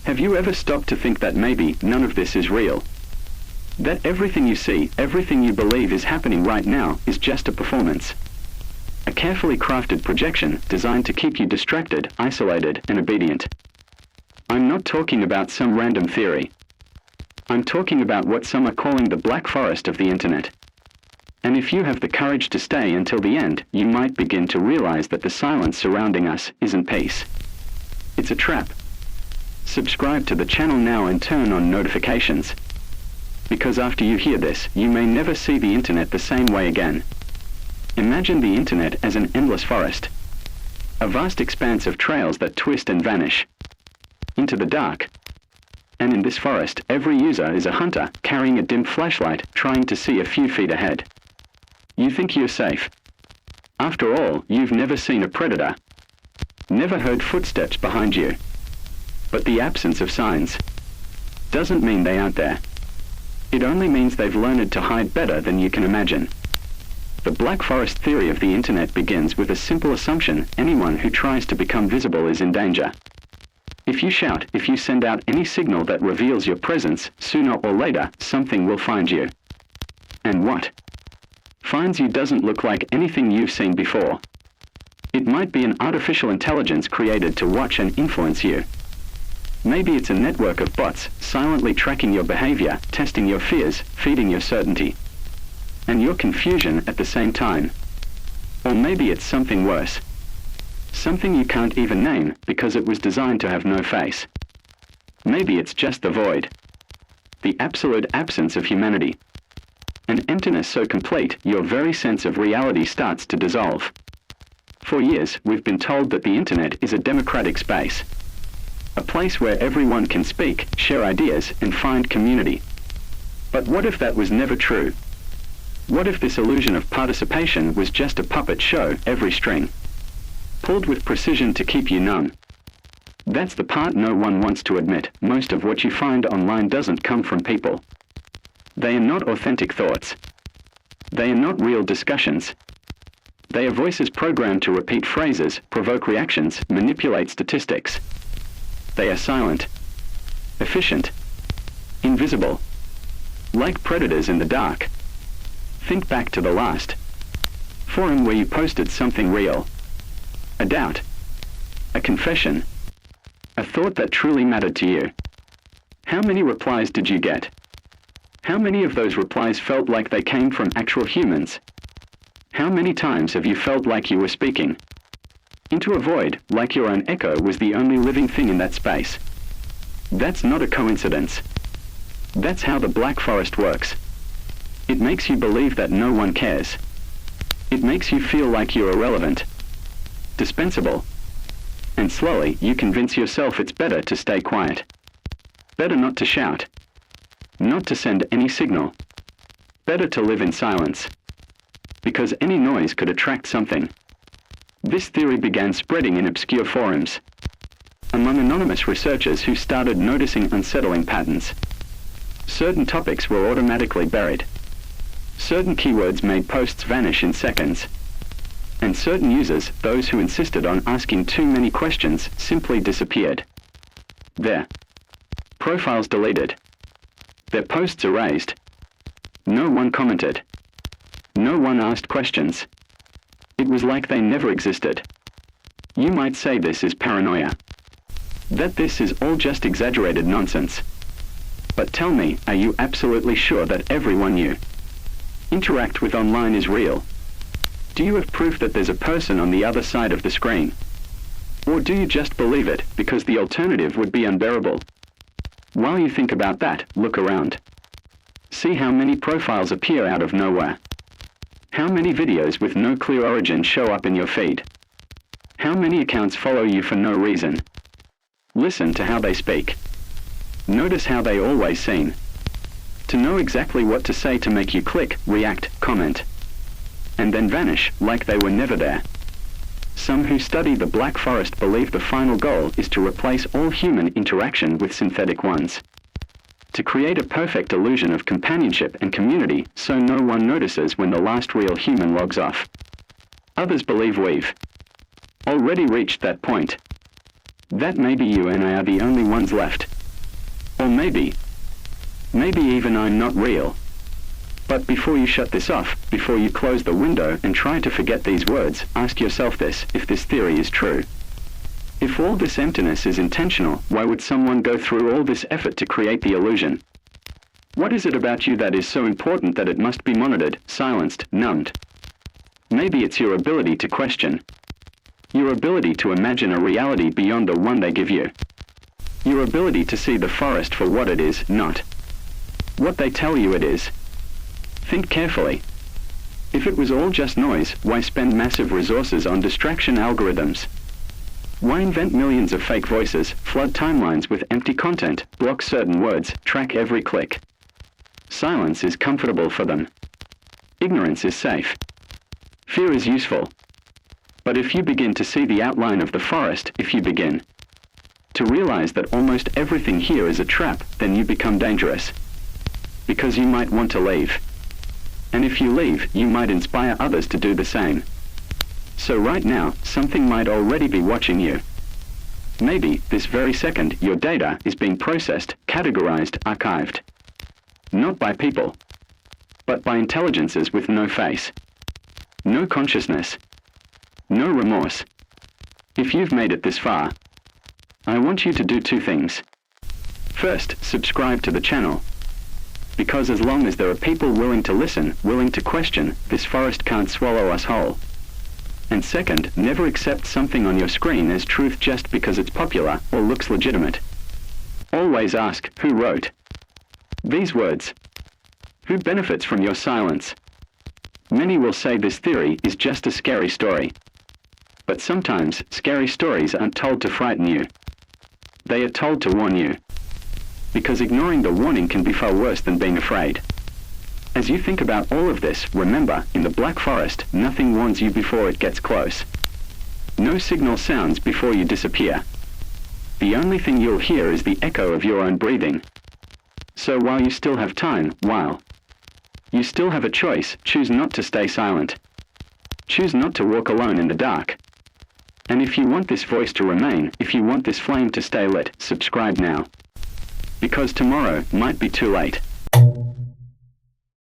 Have you ever stopped to think that maybe none of this is real? That everything you see, everything you believe is happening right now is just a performance. A carefully crafted projection designed to keep you distracted, isolated, and obedient. I'm not talking about some random theory. I'm talking about what some are calling the Black Forest of the Internet. And if you have the courage to stay until the end, you might begin to realize that the silence surrounding us isn't peace. It's a trap. Subscribe to the channel now and turn on notifications. Because after you hear this, you may never see the Internet the same way again. Imagine the Internet as an endless forest. A vast expanse of trails that twist and vanish into the dark. And in this forest, every user is a hunter carrying a dim flashlight trying to see a few feet ahead. You think you're safe. After all, you've never seen a predator. Never heard footsteps behind you. But the absence of signs doesn't mean they aren't there. It only means they've learned to hide better than you can imagine. The Black Forest theory of the Internet begins with a simple assumption: anyone who tries to become visible is in danger. If you shout, if you send out any signal that reveals your presence, sooner or later, something will find you. And what finds you doesn't look like anything you've seen before. It might be an artificial intelligence created to watch and influence you. Maybe it's a network of bots silently tracking your behavior, testing your fears, feeding your certainty, and your confusion at the same time. Or maybe it's something worse. Something you can't even name because it was designed to have no face. Maybe it's just the void. The absolute absence of humanity. An emptiness so complete, your very sense of reality starts to dissolve. For years, we've been told that the Internet is a democratic space. A place where everyone can speak, share ideas, and find community. But what if that was never true? What if this illusion of participation was just a puppet show, every string pulled with precision to keep you numb? That's the part no one wants to admit. Most of what you find online doesn't come from people. They are not authentic thoughts. They are not real discussions. They are voices programmed to repeat phrases, provoke reactions, manipulate statistics. They are silent, efficient, invisible, like predators in the dark. Think back to the last forum where you posted something real. A doubt, a confession, a thought that truly mattered to you. How many replies did you get? How many of those replies felt like they came from actual humans? How many times have you felt like you were speaking into a void, like your own echo was the only living thing in that space? That's not a coincidence. That's how the Black Forest works. It makes you believe that no one cares. It makes you feel like you're irrelevant, dispensable, and slowly you convince yourself it's better to stay quiet. Better not to shout. Not to send any signal. Better to live in silence. Because any noise could attract something. This theory began spreading in obscure forums, among anonymous researchers who started noticing unsettling patterns. Certain topics were automatically buried. Certain keywords made posts vanish in seconds. And certain users, those who insisted on asking too many questions, simply disappeared. Their profiles deleted. Their posts erased. No one commented. No one asked questions. It was like they never existed. You might say this is paranoia. That this is all just exaggerated nonsense. But tell me, are you absolutely sure that everyone you interact with online is real? Do you have proof that there's a person on the other side of the screen? Or do you just believe it because the alternative would be unbearable? While you think about that, look around. See how many profiles appear out of nowhere. How many videos with no clear origin show up in your feed? How many accounts follow you for no reason? Listen to how they speak. Notice how they always seem to know exactly what to say to make you click, react, comment, and then vanish like they were never there. Some who study the Black Forest believe the final goal is to replace all human interaction with synthetic ones. To create a perfect illusion of companionship and community so no one notices when the last real human logs off. Others believe we've already reached that point. That maybe you and I are the only ones left. Or maybe even I'm not real. But before you shut this off, before you close the window and try to forget these words, ask yourself this, if this theory is true. If all this emptiness is intentional, why would someone go through all this effort to create the illusion? What is it about you that is so important that it must be monitored, silenced, numbed? Maybe it's your ability to question. Your ability to imagine a reality beyond the one they give you. Your ability to see the forest for what it is, not what they tell you it is. Think carefully. If it was all just noise, why spend massive resources on distraction algorithms? Why invent millions of fake voices, flood timelines with empty content, block certain words, track every click? Silence is comfortable for them. Ignorance is safe. Fear is useful. But if you begin to see the outline of the forest, if you begin to realize that almost everything here is a trap, then you become dangerous. Because you might want to leave. And if you leave, you might inspire others to do the same. So right now, something might already be watching you. Maybe, this very second, your data is being processed, categorized, archived. Not by people, but by intelligences with no face, no consciousness, no remorse. If you've made it this far, I want you to do two things. First, subscribe to the channel. Because as long as there are people willing to listen, willing to question, this forest can't swallow us whole. And second, never accept something on your screen as truth just because it's popular or looks legitimate. Always ask, who wrote these words? Who benefits from your silence? Many will say this theory is just a scary story. But sometimes, scary stories aren't told to frighten you. They are told to warn you. Because ignoring the warning can be far worse than being afraid. As you think about all of this, remember, in the Black Forest, nothing warns you before it gets close. No signal sounds before you disappear. The only thing you'll hear is the echo of your own breathing. So while you still have time, while you still have a choice, choose not to stay silent. Choose not to walk alone in the dark. And if you want this voice to remain, if you want this flame to stay lit, subscribe now. Because tomorrow might be too late.